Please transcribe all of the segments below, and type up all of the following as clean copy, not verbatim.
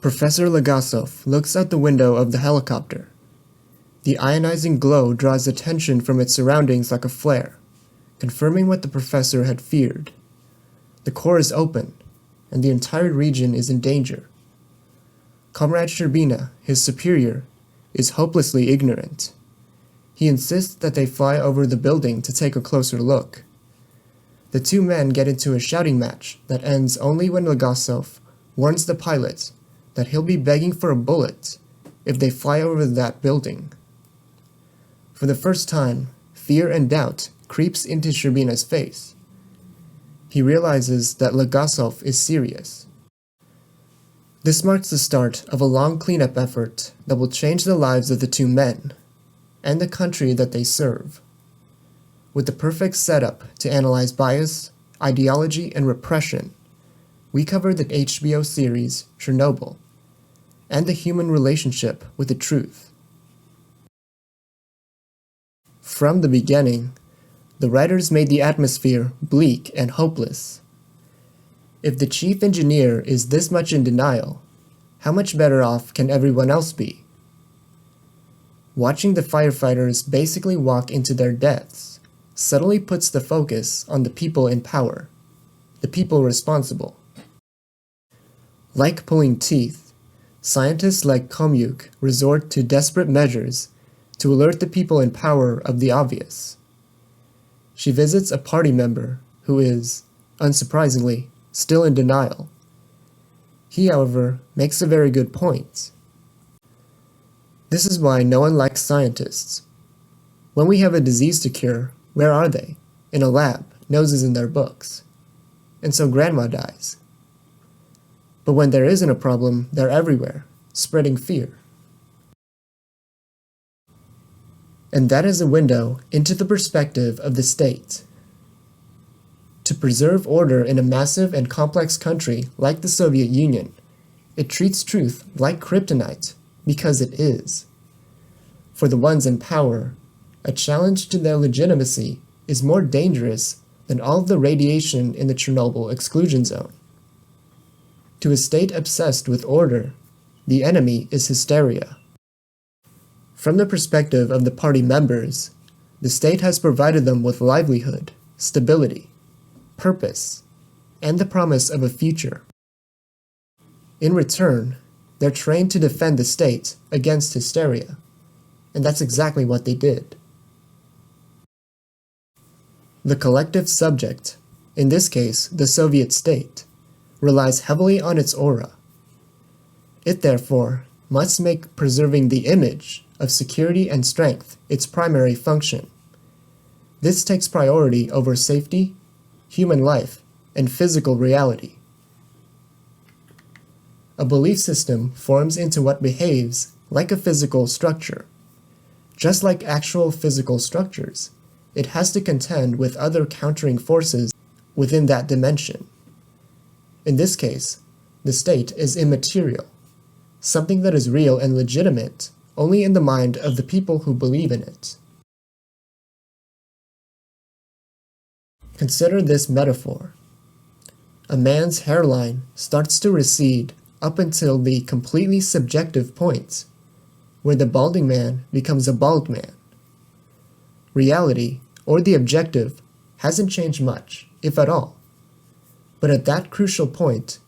Professor Legasov looks out the window of the helicopter. The ionizing glow draws attention from its surroundings like a flare, confirming what the professor had feared. The core is open, and the entire region is in danger. Comrade Sherbina, his superior, is hopelessly ignorant. He insists that they fly over the building to take a closer look. The two men get into a shouting match that ends only when Legasov warns the pilot that he'll be begging for a bullet if they fly over that building. For the first time, fear and doubt creeps into Sherbina's face. He realizes that Legasov is serious. This marks the start of a long cleanup effort that will change the lives of the two men and the country that they serve. With the perfect setup to analyze bias, ideology, and repression, we covered the HBO series Chernobyl and the human relationship with the truth. From the beginning, the writers made the atmosphere bleak and hopeless. If the chief engineer is this much in denial, how much better off can everyone else be? Watching the firefighters basically walk into their deaths subtly puts the focus on the people in power, the people responsible. Like pulling teeth, scientists like Komyuk resort to desperate measures to alert the people in power of the obvious. She visits a party member who is, unsurprisingly, still in denial. He, however, makes a very good point. This is why no one likes scientists. When we have a disease to cure, where are they? In a lab, noses in their books. And so grandma dies. But when there isn't a problem, they're everywhere, spreading fear. And that is a window into the perspective of the state. To preserve order in a massive and complex country like the Soviet Union, it treats truth like kryptonite because it is. For the ones in power, a challenge to their legitimacy is more dangerous than all of the radiation in the Chernobyl exclusion zone. To a state obsessed with order, the enemy is hysteria. From the perspective of the party members, the state has provided them with livelihood, stability, purpose, and the promise of a future. In return, they're trained to defend the state against hysteria, and that's exactly what they did. The collective subject, in this case the Soviet state, relies heavily on its aura. It therefore must make preserving the image of security and strength its primary function. This takes priority over safety, human life, and physical reality. A belief system forms into what behaves like a physical structure. Just like actual physical structures, it has to contend with other countering forces within that dimension. In this case, the state is immaterial, something that is real and legitimate only in the mind of the people who believe in it. Consider this metaphor. A man's hairline starts to recede up until the completely subjective point, where the balding man becomes a bald man. Reality, or the objective, hasn't changed much, if at all. But at that crucial point,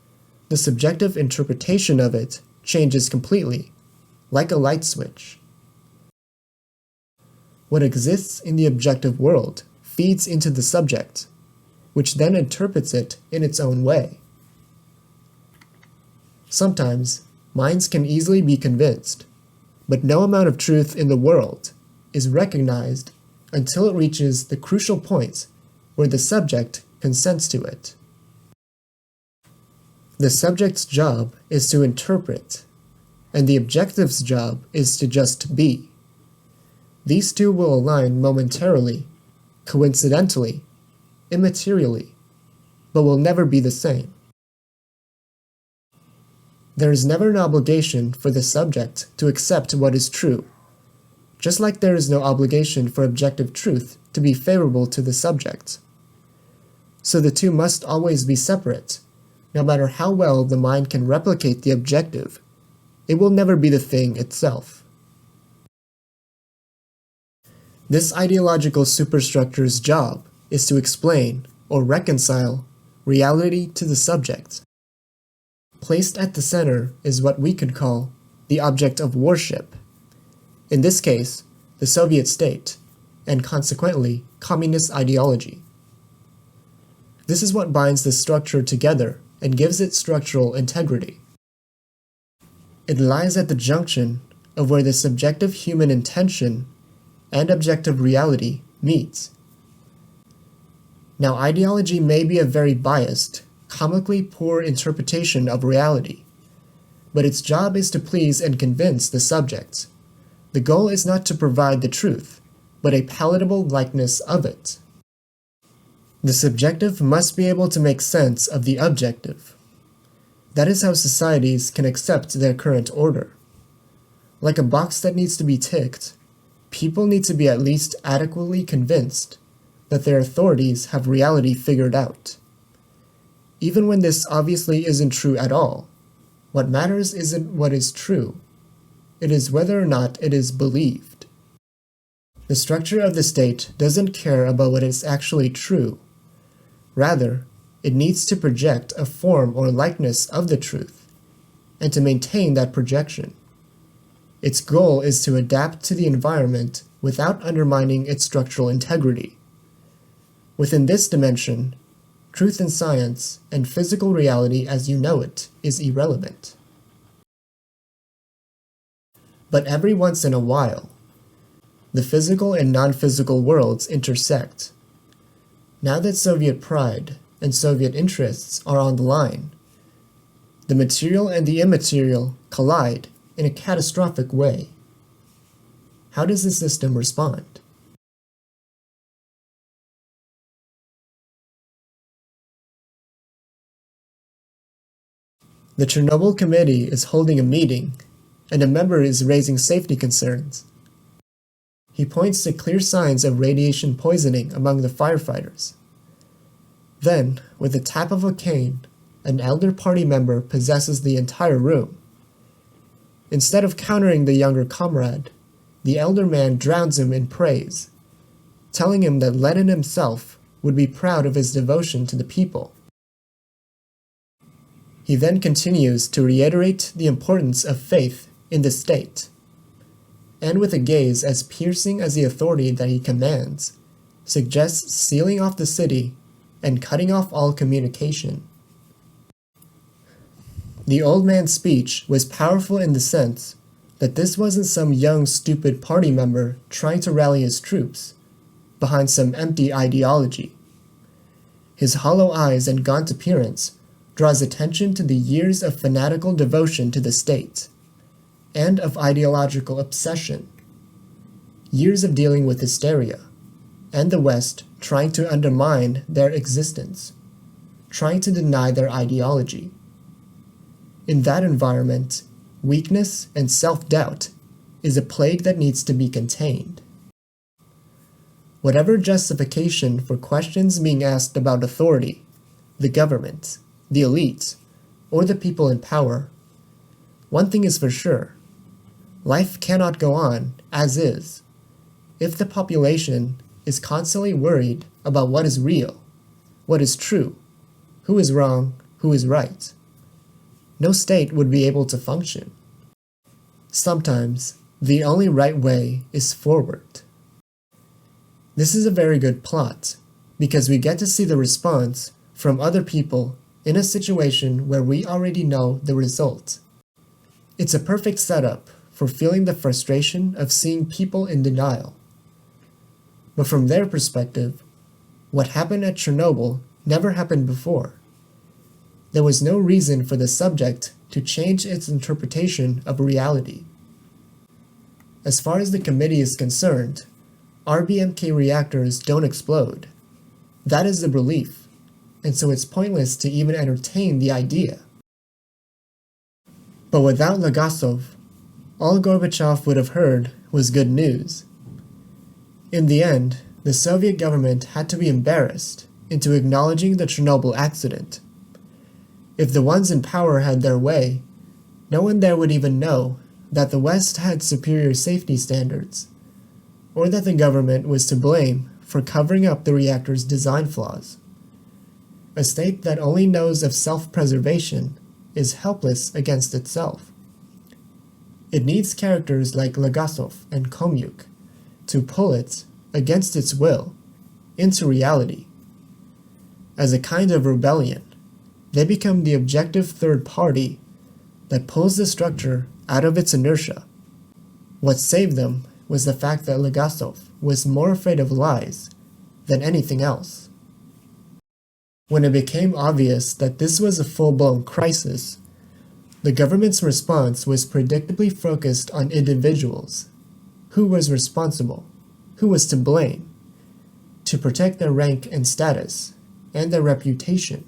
the subjective interpretation of it changes completely, like a light switch. What exists in the objective world feeds into the subject, which then interprets it in its own way. Sometimes, minds can easily be convinced, but no amount of truth in the world is recognized until it reaches the crucial point where the subject consents to it. The subject's job is to interpret, and the objective's job is to just be. These two will align momentarily, coincidentally, immaterially, but will never be the same. There is never an obligation for the subject to accept what is true, just like there is no obligation for objective truth to be favorable to the subject. So the two must always be separate, no matter how well the mind can replicate the objective it will never be the thing itself. This ideological superstructure's job is to explain, or reconcile, reality to the subject. Placed at the center is what we could call the object of worship. In this case, the Soviet state, and consequently, communist ideology. This is what binds the structure together and gives it structural integrity. It lies at the junction of where the subjective human intention and objective reality meets. Now, ideology may be a very biased, comically poor interpretation of reality, but its job is to please and convince the subjects. The goal is not to provide the truth, but a palatable likeness of it. The subjective must be able to make sense of the objective. That is how societies can accept their current order. Like a box that needs to be ticked, people need to be at least adequately convinced that their authorities have reality figured out. Even when this obviously isn't true at all, what matters isn't what is true, it is whether or not it is believed. The structure of the state doesn't care about what is actually true. Rather, it needs to project a form or likeness of the truth, and to maintain that projection. Its goal is to adapt to the environment without undermining its structural integrity. Within this dimension, truth in science and physical reality as you know it is irrelevant. But every once in a while, the physical and non-physical worlds intersect. Now that Soviet pride and Soviet interests are on the line, the material and the immaterial collide in a catastrophic way. How does the system respond? The Chernobyl committee is holding a meeting, and a member is raising safety concerns. He points to clear signs of radiation poisoning among the firefighters. Then, with a tap of a cane, an elder party member possesses the entire room. Instead of countering the younger comrade, the elder man drowns him in praise, telling him that Lenin himself would be proud of his devotion to the people. He then continues to reiterate the importance of faith in the state, and with a gaze as piercing as the authority that he commands, suggests sealing off the city and cutting off all communication. The old man's speech was powerful in the sense that this wasn't some young, stupid party member trying to rally his troops behind some empty ideology. His hollow eyes and gaunt appearance draws attention to the years of fanatical devotion to the state, and of ideological obsession. Years of dealing with hysteria, and the West trying to undermine their existence, trying to deny their ideology. In that environment, weakness and self-doubt is a plague that needs to be contained. Whatever justification for questions being asked about authority, the government, the elite, or the people in power, one thing is for sure: life cannot go on as is if the population is constantly worried about what is real, what is true, who is wrong, who is right. No state would be able to function. Sometimes, the only right way is forward. This is a very good plot, because we get to see the response from other people in a situation where we already know the result. It's a perfect setup for feeling the frustration of seeing people in denial. But from their perspective, what happened at Chernobyl never happened before. There was no reason for the subject to change its interpretation of reality. As far as the committee is concerned, RBMK reactors don't explode. That is the belief, and so it's pointless to even entertain the idea. But without Legasov, all Gorbachev would have heard was good news. In the end, the Soviet government had to be embarrassed into acknowledging the Chernobyl accident. If the ones in power had their way, No one there would even know that the West had superior safety standards, or that the government was to blame for covering up the reactor's design flaws. A state that only knows of self-preservation is helpless against itself. It needs characters like Legasov and Komyuk to pull it, against its will, into reality. As a kind of rebellion, they become the objective third party that pulls the structure out of its inertia. What saved them was the fact that Legasov was more afraid of lies than anything else. When it became obvious that this was a full-blown crisis, the government's response was predictably focused on individuals. Who was responsible? Who was to blame? To protect their rank and status, and their reputation.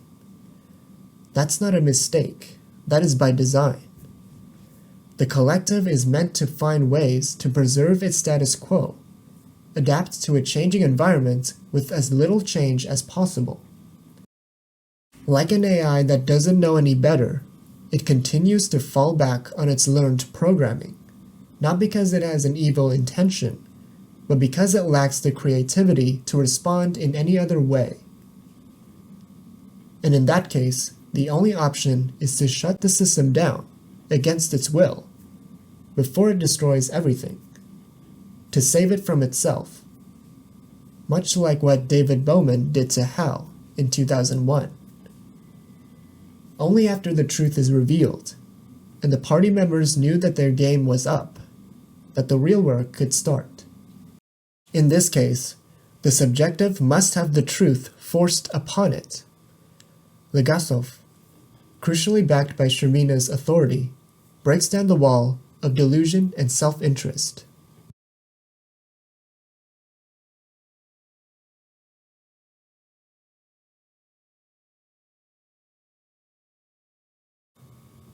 That's not a mistake. That is by design. The collective is meant to find ways to preserve its status quo, adapt to a changing environment with as little change as possible. Like an AI that doesn't know any better, it continues to fall back on its learned programming, not because it has an evil intention, but because it lacks the creativity to respond in any other way. And in that case, the only option is to shut the system down, against its will, before it destroys everything, to save it from itself, much like what David Bowman did to Hal in 2001. Only after the truth is revealed, and the party members knew that their game was up, that the real work could start. In this case, the subjective must have the truth forced upon it. Legasov, crucially backed by Shermina's authority, breaks down the wall of delusion and self-interest.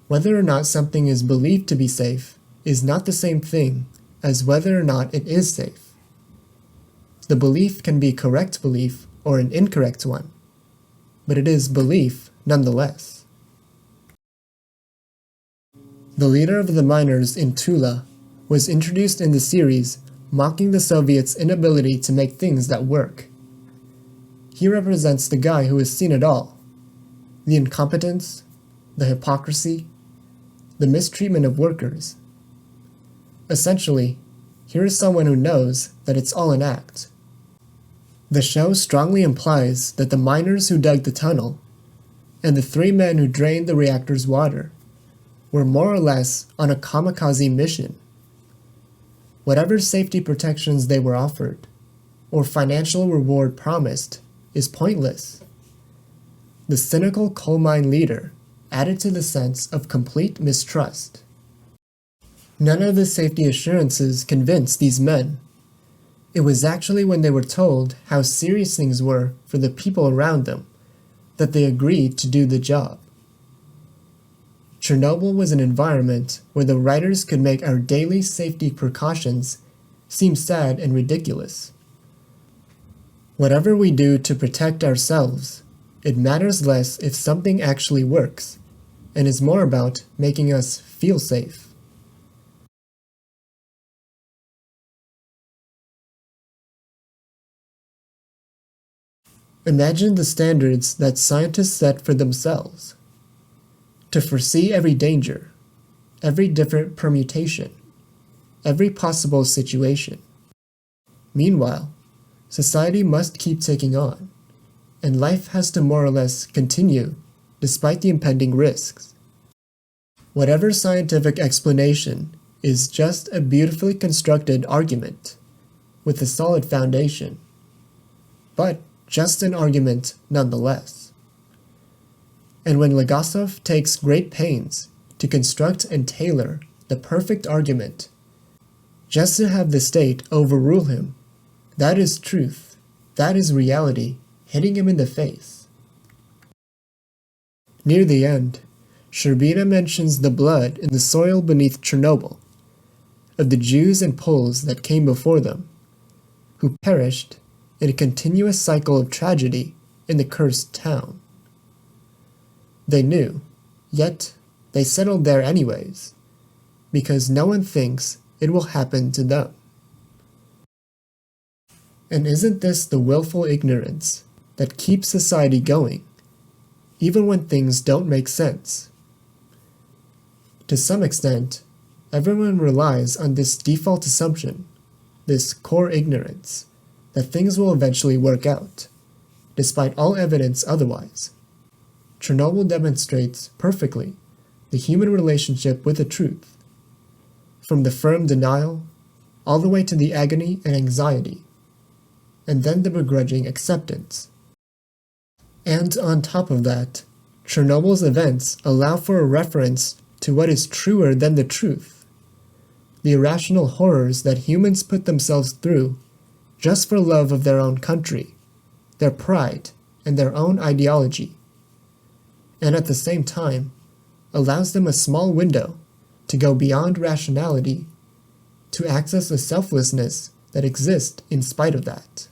Whether or not something is believed to be safe is not the same thing as whether or not it is safe. The belief can be a correct belief or an incorrect one, but it is belief nonetheless. The leader of the miners in Tula was introduced in the series, mocking the Soviets' inability to make things that work. He represents the guy who has seen it all: the incompetence, the hypocrisy, the mistreatment of workers. Essentially, here is someone who knows that it's all an act. The show strongly implies that the miners who dug the tunnel, and the 3 men who drained the reactor's water, were more or less on a kamikaze mission. Whatever safety protections they were offered, or financial reward promised, is pointless. The cynical coal mine leader added to the sense of complete mistrust. None of the safety assurances convinced these men. It was actually when they were told how serious things were for the people around them that they agreed to do the job. Chernobyl was an environment where the writers could make our daily safety precautions seem sad and ridiculous. Whatever we do to protect ourselves, it matters less if something actually works, and is more about making us feel safe. Imagine the standards that scientists set for themselves. To foresee every danger, every different permutation, every possible situation. Meanwhile, society must keep taking on, and life has to more or less continue despite the impending risks. Whatever scientific explanation is just a beautifully constructed argument with a solid foundation, but just an argument nonetheless. And when Legasov takes great pains to construct and tailor the perfect argument, just to have the state overrule him, that is truth, that is reality hitting him in the face. Near the end, Sherbina mentions the blood in the soil beneath Chernobyl, of the Jews and Poles that came before them, who perished in a continuous cycle of tragedy in the cursed town. They knew, yet they settled there anyways, because no one thinks it will happen to them. And isn't this the willful ignorance that keeps society going, even when things don't make sense? To some extent, everyone relies on this default assumption, this core ignorance, that things will eventually work out, despite all evidence otherwise. Chernobyl demonstrates perfectly the human relationship with the truth, from the firm denial all the way to the agony and anxiety, and then the begrudging acceptance. And on top of that, Chernobyl's events allow for a reference to what is truer than the truth, the irrational horrors that humans put themselves through just for love of their own country, their pride, and their own ideology, and at the same time allows them a small window to go beyond rationality to access the selflessness that exists in spite of that.